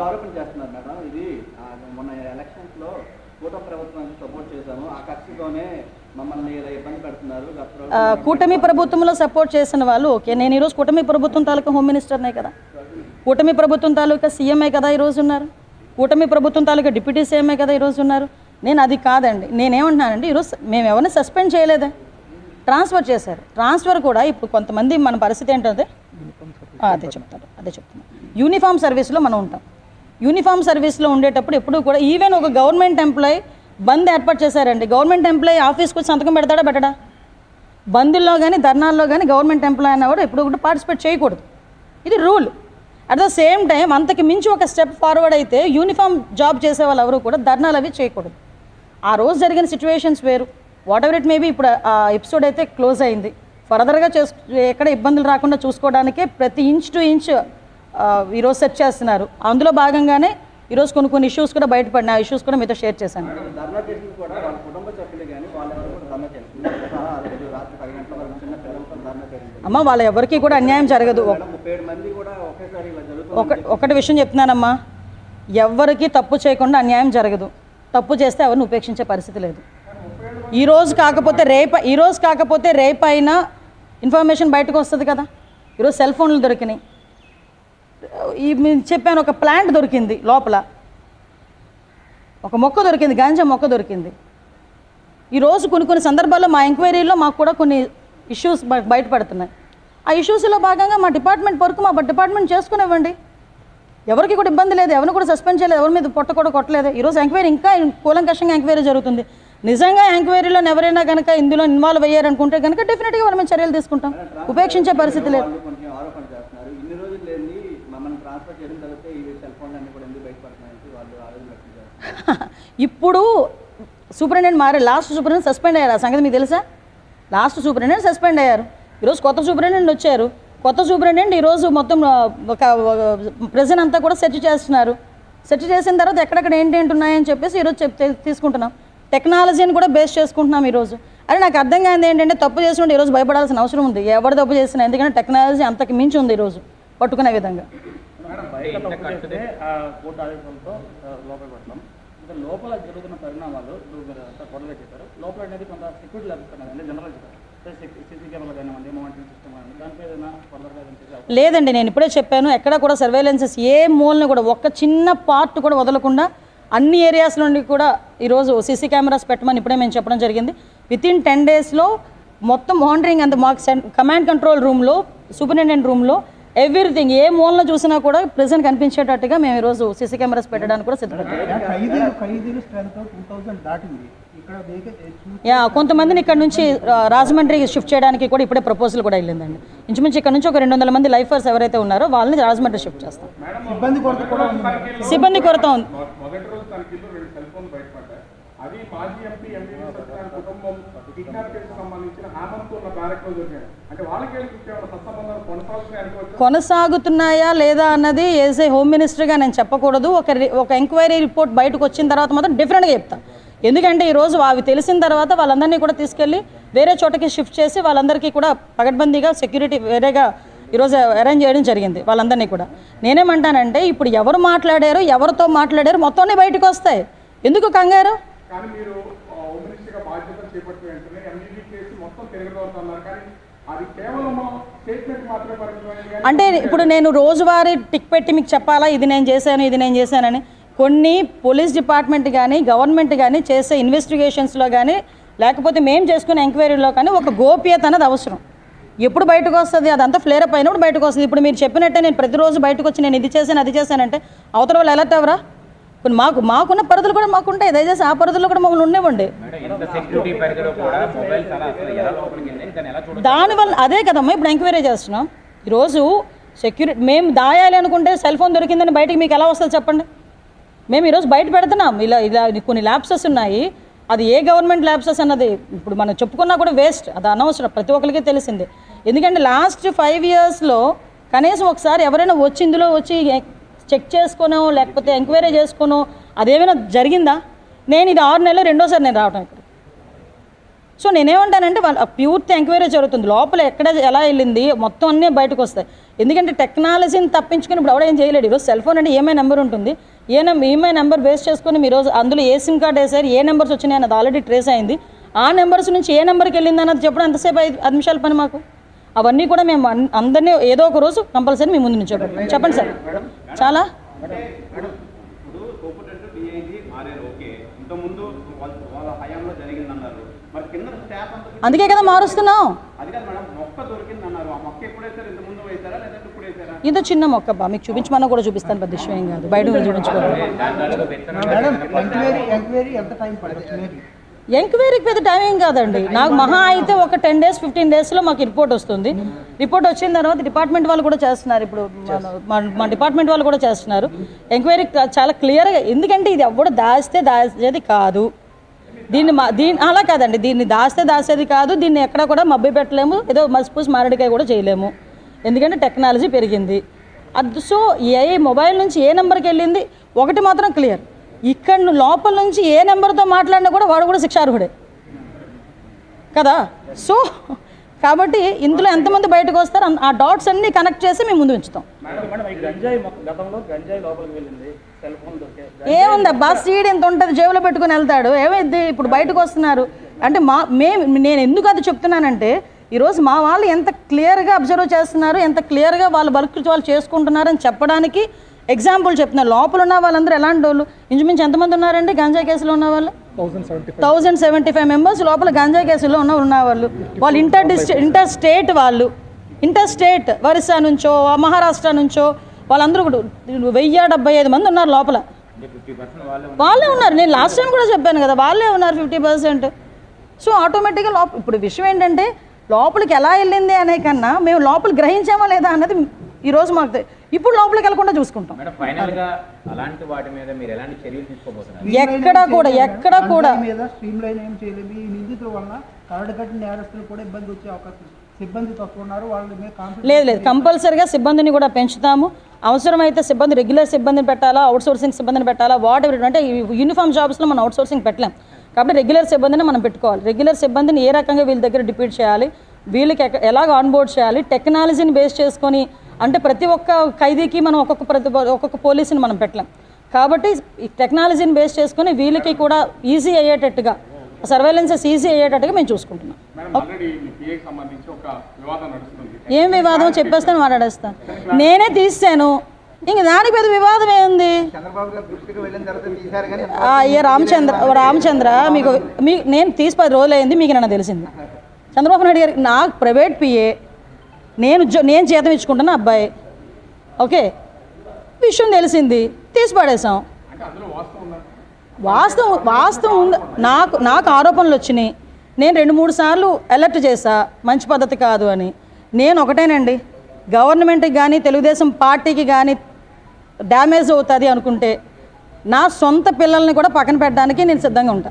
ఆరోపణ చేస్తున్నారు మేడం. ఇది మొన్న ఎలక్షన్స్ లో కూటమి ప్రభుత్వానికి సపోర్ట్ చేశాము, ఆ కక్షతోనే మమ్మల్ని ఇబ్బంది పెడుతున్నారు. కూటమి ప్రభుత్వంలో సపోర్ట్ చేసిన వాళ్ళు ఓకే. నేను ఈరోజు కూటమి ప్రభుత్వం తాలూకా హోమ్ మినిస్టర్నే కదా, కూటమి ప్రభుత్వం తాలూకా సీఎంఏ కదా ఈరోజు ఉన్నారు, కూటమి ప్రభుత్వం తాలూకా డిప్యూటీ సీఎంఏ కదా ఈరోజు ఉన్నారు. నేను అది కాదండి, నేనేమంటున్నానండి, ఈరోజు మేము ఎవరిని సస్పెండ్ చేయలేదే, ట్రాన్స్ఫర్ చేశారు. ట్రాన్స్ఫర్ కూడా ఇప్పుడు కొంతమంది మన పరిస్థితి ఏంటంటే అదే చెప్తాను యూనిఫామ్ సర్వీస్లో మనం ఉంటాం. యూనిఫామ్ సర్వీస్లో ఉండేటప్పుడు ఎప్పుడు కూడా ఈవెన్ ఒక గవర్నమెంట్ ఎంప్లాయీ బంద్ ఏర్పాటు చేశారండి. గవర్నమెంట్ ఎంప్లాయీ ఆఫీస్కి వచ్చి సంతకం పెడతాడా పెట్టడా? బందుల్లో కానీ ధర్నాల్లో కానీ గవర్నమెంట్ ఎంప్లాయీ అన్న కూడా ఎప్పుడు కూడా పార్టిసిపేట్ చేయకూడదు, ఇది rule. At the same time అంతకు మించి ఒక స్టెప్ ఫార్వర్డ్ అయితే యూనిఫామ్ జాబ్ చేసే వాళ్ళు ఎవరు కూడా ధర్నాలు అవి చేయకూడదు. ఆ రోజు జరిగిన సిచ్యువేషన్స్ వేరు, వాట్ ఎవర్ ఇట్ మేబీ. ఇప్పుడు ఆ ఎపిసోడ్ అయితే క్లోజ్ అయింది. ఫర్దర్గా ఎక్కడ ఇబ్బందులు రాకుండా చూసుకోవడానికే ప్రతి ఇంచ్ టు ఇంచ్ ఈరోజు సెర్చ్ చేస్తున్నారు. అందులో భాగంగానే ఈరోజు కొన్ని ఇష్యూస్ కూడా బయటపడిన, ఆ ఇష్యూస్ కూడా మీతో షేర్ చేశాను. అమ్మ వాళ్ళ ఎవరికి కూడా అన్యాయం జరగదు. ఒకటి విషయం చెప్తున్నానమ్మా, ఎవరికి తప్పు చేయకుండా అన్యాయం జరగదు. తప్పు చేస్తే ఎవరిని ఉపేక్షించే పరిస్థితి లేదు. ఈరోజు కాకపోతే రేపైనా ఇన్ఫర్మేషన్ బయటకు వస్తుంది కదా. ఈరోజు సెల్ ఫోన్లు దొరికినాయి, చెప్పాను ఒక ప్లాంట్ దొరికింది, లోపల ఒక మొక్క దొరికింది, గాంజా మొక్క దొరికింది. ఈరోజు కొన్ని సందర్భాల్లో మా ఎంక్వైరీలో మాకు కూడా కొన్ని ఇష్యూస్ బయటపడుతున్నాయి. ఆ ఇష్యూస్లో భాగంగా మా డిపార్ట్మెంట్ వరకు మా డిపార్ట్మెంట్ చేసుకునివ్వండి, ఎవరికి కూడా ఇబ్బంది లేదు, ఎవరిని కూడా సస్పెండ్ చేయలేదు, ఎవరి మీద పొట్ట కూడా కొట్టలేదు. ఈరోజు ఎంక్వైరీ ఇంకా కూలంకషంగా ఎంక్వైరీ జరుగుతుంది. నిజంగా ఎంక్వైరీలో ఎవరైనా కనుక ఇందులో ఇన్వాల్వ్ అయ్యారనుకుంటే కనుక డెఫినెట్గా వాళ్ళ మీద చర్యలు తీసుకుంటాం, ఉపేక్షించే పరిస్థితి లేదు. ఇప్పుడు సూపరింటెండెంట్ మారే, లాస్ట్ సూపరింటెండెంట్ సస్పెండ్ అయ్యారు, ఆ సంగతి మీకు తెలుసా? లాస్ట్ సూపరింటెండెంట్ సస్పెండ్ అయ్యారు, ఈరోజు కొత్త సూపరింటెండెంట్ వచ్చారు. కొత్త సూపరింటెండెంట్ ఈరోజు మొత్తం ఒక ప్రెజెంట్ అంతా కూడా సెర్చ్ చేస్తున్నారు. సెర్చ్ చేసిన తర్వాత ఎక్కడెక్కడ ఏంటి ఉన్నాయని చెప్పేసి ఈరోజు తీసుకుంటున్నాం. టెక్నాలజీని కూడా బేస్ చేసుకుంటున్నాం ఈరోజు. అరే నాకు అర్థం కాదు ఏంటంటే, తప్పు చేసినట్టు ఈరోజు భయపడాల్సిన అవసరం ఉంది, ఎవరు తప్పు చేసినా, ఎందుకంటే టెక్నాలజీ అంతకు మించి ఉంది ఈరోజు పట్టుకునే విధంగా. లోపల జరుగుతున్న పరిణామాలు త్వరగా చెప్పారు. లోపల అనేది కొంత సెక్యూరిటీ లభిస్తున్నదండి, జనరల్ సీసీ కెమెరా కానివ్వండి, మానిటరింగ్ సిస్టమ్ కానివ్వండి, దానిపై ఏదైనా ఫర్దర్గా లేదండి. నేను ఇప్పుడే చెప్పాను, ఎక్కడ కూడా సర్వేలెన్సెస్ ఏ మూలని కూడా ఒక్క చిన్న పార్ట్ కూడా వదలకుండా అన్ని ఏరియాస్ నుండి కూడా ఈరోజు సీసీ కెమెరాస్ పెట్టమని ఇప్పుడే మేము చెప్పడం జరిగింది. వితిన్ 10 daysలో మొత్తం మానిటరింగ్ అంత మాకు కమాండ్ కంట్రోల్ రూమ్లో, సూపరింటెండెంట్ రూమ్లో ఎవ్రీథింగ్ ఏ మూలన చూసినా కూడా ప్రెజెంట్ కనిపించేటట్టుగా మేము ఈరోజు సీసీ కెమెరాస్ పెట్టడానికి కూడా సిద్ధపడ్డాం. కొంతమందిని ఇక్కడ నుంచి రాజమండ్రి షిఫ్ట్ చేయడానికి కూడా ఇప్పుడే ప్రపోజల్ కూడా వెళ్ళిందండి. ఇంచుమించు ఇక్కడ నుంచి ఒక 200 మంది లైఫర్స్ ఎవరైతే ఉన్నారో వాళ్ళని రాజమండ్రి షిఫ్ట్ చేస్తాం. సిబ్బంది కొరత ఉంది. కొనసాగుతున్నాయా లేదా అన్నది యాజ్ ఏ హోమ్ మినిస్టర్గా నేను చెప్పకూడదు. ఒక ఎంక్వైరీ రిపోర్ట్ బయటకు వచ్చిన తర్వాత మాత్రం డిఫరెంట్గా చెప్తాను. ఎందుకంటే ఈరోజు అవి తెలిసిన తర్వాత వాళ్ళందరినీ కూడా తీసుకెళ్ళి వేరే చోటకి షిఫ్ట్ చేసి వాళ్ళందరికీ కూడా పగడ్బందీగా సెక్యూరిటీ వేరేగా ఈరోజు అరేంజ్ చేయడం జరిగింది వాళ్ళందరినీ కూడా. నేనేమంటానంటే, ఇప్పుడు ఎవరు మాట్లాడారు, ఎవరితో మాట్లాడారు మొత్తాన్ని బయటకు వస్తాయి, ఎందుకు కంగారు? అంటే ఇప్పుడు నేను రోజువారీ టిక్ పెట్టి మీకు చెప్పాలా ఇది నేను చేశానని? కొన్ని పోలీస్ డిపార్ట్మెంట్ కానీ గవర్నమెంట్ కానీ చేసే ఇన్వెస్టిగేషన్స్లో కానీ లేకపోతే మేము చేసుకునే ఎంక్వైరీలో కానీ ఒక గోప్యత అన్నది అవసరం. ఎప్పుడు బయటకు వస్తుంది? అదంతా ఫ్లేర్ అప్ అయినప్పుడు బయటకు వస్తుంది. ఇప్పుడు మీరు చెప్పినట్టే నేను ప్రతిరోజు బయటకు వచ్చి నేను ఇది చేశాను అది చేశానంటే అవతల వాళ్ళు అలర్ట్ ఎవరా? కొన్ని మాకున్న పరిధులు కూడా మాకుంటాయి, దయచేసి ఆ పరిధుల్లో కూడా మమ్మల్ని ఉండేవ్వండి. దానివల్ల అదే కదమ్మా ఇప్పుడు ఎంక్వైరీ చేస్తున్నాం. ఈరోజు సెక్యూరిటీ మేము దాయాలి అనుకుంటే సెల్ ఫోన్ దొరికిందని బయటికి మీకు ఎలా వస్తుంది చెప్పండి? మేము ఈరోజు బయట పెడుతున్నాం. ఇలా కొన్ని ల్యాబ్సెస్ ఉన్నాయి, అది ఏ గవర్నమెంట్ ల్యాబ్సెస్ అన్నది ఇప్పుడు మనం చెప్పుకున్నా కూడా వేస్ట్, అది అనవసరం, ప్రతి ఒక్కరికి తెలిసిందే. ఎందుకంటే లాస్ట్ 5 yearsలో కనీసం ఒకసారి ఎవరైనా వచ్చి ఇందులో వచ్చి చెక్ చేసుకోనో లేకపోతే ఎంక్వైరీ చేసుకోనో అదేమైనా జరిగిందా? నేను ఇది 6 నెలలు రెండోసారి నేను రావటం ఇక్కడ. సో నేనేమంటానంటే వాళ్ళ పూర్తి ఎంక్వైరీ జరుగుతుంది, లోపల ఎక్కడ ఎలా వెళ్ళింది మొత్తం అన్నీ బయటకు వస్తాయి. ఎందుకంటే టెక్నాలజీని తప్పించుకుని ఇప్పుడు ఎవడో ఏం చేయలేడు. ఈరోజు సెల్ ఫోన్ అంటే ఈఎంఐ నెంబర్ ఉంటుంది, ఈఎంఐ నెంబర్ బేస్ చేసుకుని మీరు రోజు అందులో ఏ సిమ్ కార్డ్ వేసారు, ఏ నెంబర్స్ వచ్చినాయి అన్నది ఆల్రెడీ ట్రేస్ అయింది. ఆ నెంబర్స్ నుంచి ఏ నెంబర్కి వెళ్ళింది అన్నది చెప్పడం ఎంతసేపు 5 నిమిషాల పని మాకు. అవన్నీ కూడా మేము అందరినీ ఏదో ఒక రోజు కంపల్సరీ మీ ముందు నుంచి చెప్పండి సార్. చాలా అందుకే కదా మారుస్తున్నాం. ఇదో చిన్న మొక్క బా మీకు చూపించమన్నా కూడా చూపిస్తాను, పెద్ద విషయం ఏం కాదు, బయట చూపించుకోవాలి. ఎంక్వైరీకి పెద్ద టైం ఏం కాదండి, నాకు మహా అయితే ఒక 10 days 15 daysలో మాకు రిపోర్ట్ వస్తుంది. రిపోర్ట్ వచ్చిన తర్వాత డిపార్ట్మెంట్ వాళ్ళు కూడా చేస్తున్నారు, ఇప్పుడు మా డిపార్ట్మెంట్ వాళ్ళు కూడా చేస్తున్నారు ఎంక్వైరీ చాలా క్లియర్గా. ఎందుకంటే ఇది ఎవడు దాచేది కాదు, దీన్ని అలా కాదండి, దీన్ని దాచేది కాదు, దీన్ని ఎక్కడ కూడా మబ్బి పెట్టలేము, ఏదో మసిపూసి మారడికాయ కూడా చేయలేము, ఎందుకంటే టెక్నాలజీ పెరిగింది. అది సో ఏ మొబైల్ నుంచి ఏ నెంబర్కి వెళ్ళింది ఒకటి మాత్రం క్లియర్, ఇక్కడ లోపల నుంచి ఏ నెంబర్తో మాట్లాడినా కూడా వాడు కూడా శిక్షార్హుడే కదా. సో కాబట్టి ఇందులో ఎంతమంది బయటకు వస్తారు ఆ డాట్స్ అన్నీ కనెక్ట్ చేసి మేము ముందు ఉంచుతాం. ఏముంది బస్ సీడ్ ఎంత ఉంటుంది జేబులో పెట్టుకుని వెళ్తాడు, ఏమైంది ఇప్పుడు బయటకు వస్తున్నారు అంటే నేను ఎందుకు అది చెప్తున్నానంటే ఈరోజు మా వాళ్ళు ఎంత క్లియర్గా అబ్జర్వ్ చేస్తున్నారు, ఎంత క్లియర్గా వాళ్ళ వర్క్ వాళ్ళు చేసుకుంటున్నారని చెప్పడానికి ఎగ్జాంపుల్ చెప్తున్నారు. లోపల ఉన్న వాళ్ళందరూ ఎలాంటి వాళ్ళు, ఇంచుమించు ఎంతమంది ఉన్నారండి గంజాయి కేసులో ఉన్న వాళ్ళు? 1075 మెంబర్స్ లోపల గంజాయి కేసులో ఉన్నవాళ్ళు. వాళ్ళు ఇంటర్ స్టేట్ ఒరిస్సా నుంచో మహారాష్ట్ర నుంచో వాళ్ళందరూ కూడా 1075 మంది ఉన్నారు లోపల, వాళ్ళే ఉన్నారు. నేను లాస్ట్ టైం కూడా చెప్పాను కదా, వాళ్ళే ఉన్నారు 50%. సో ఆటోమేటిక్గా ఇప్పుడు విషయం ఏంటంటే లోపలికి ఎలా వెళ్ళింది అనే కన్నా మేము లోపలికి గ్రహించామా లేదా అన్నది ఈరోజు మాకు ఇప్పుడు లోపలికి వెళ్ళకుండా చూసుకుంటాం. ఎక్కడ కూడా లేదు కంపల్సరీగా సిబ్బందిని కూడా పెంచుతాము. అవసరమైతే సిబ్బంది రెగ్యులర్ సిబ్బందిని పెట్టాలా, అవుట్సోర్సింగ్ సిబ్బందిని పెట్టాలా, వాట్ ఎవర్ అంటే యూనిఫామ్ జాబ్స్లో మనం అవుట్సోర్సింగ్ పెట్టలేం కాబట్టి రెగ్యులర్ సిబ్బందిని మనం పెట్టుకోవాలి. రెగ్యులర్ సిబ్బందిని ఏ రకంగా వీళ్ళ దగ్గర డిప్యూట్ చేయాలి, వీళ్ళకి ఎలాగ ఆన్బోర్డ్ చేయాలి, టెక్నాలజీని బేస్ చేసుకొని అంటే ప్రతి ఒక్క ఖైదీకి మనం ఒక్కొక్క పోలీసుని మనం పెట్టలేం కాబట్టి ఈ టెక్నాలజీని బేస్ చేసుకొని వీళ్ళకి కూడా ఈజీ అయ్యేటట్టుగా సర్వేలెన్సెస్ ఈజీ అయ్యేటట్టుగా మేము చూసుకుంటున్నాం. ఏం వివాదం చెప్పేస్తాను మాట్లాడేస్తాను, నేనే తీసాను ఇంక దానికి పెద్ద వివాదం ఏముంది. రామచంద్ర మీకు నేను తీసి 10 రోజులు అయింది, మీకు నన్ను తెలిసింది. చంద్రబాబు నాయుడు గారికి నాకు ప్రైవేట్ పిఏ, నేను జీతం ఇచ్చుకుంటున్న అబ్బాయి, ఓకే విషయం తెలిసింది తీసి పడేసాం. వాస్తవం ఉంది, నాకు ఆరోపణలు వచ్చినాయి, నేను 2-3 సార్లు అలర్ట్ చేశా మంచి పద్ధతి కాదు అని. నేను ఒకటేనండి, గవర్నమెంట్కి కానీ తెలుగుదేశం పార్టీకి కానీ డ్యామేజ్ అవుతుంది అనుకుంటే నా సొంత పిల్లల్ని కూడా పక్కన పెట్టడానికి నేను సిద్ధంగా ఉంటాను.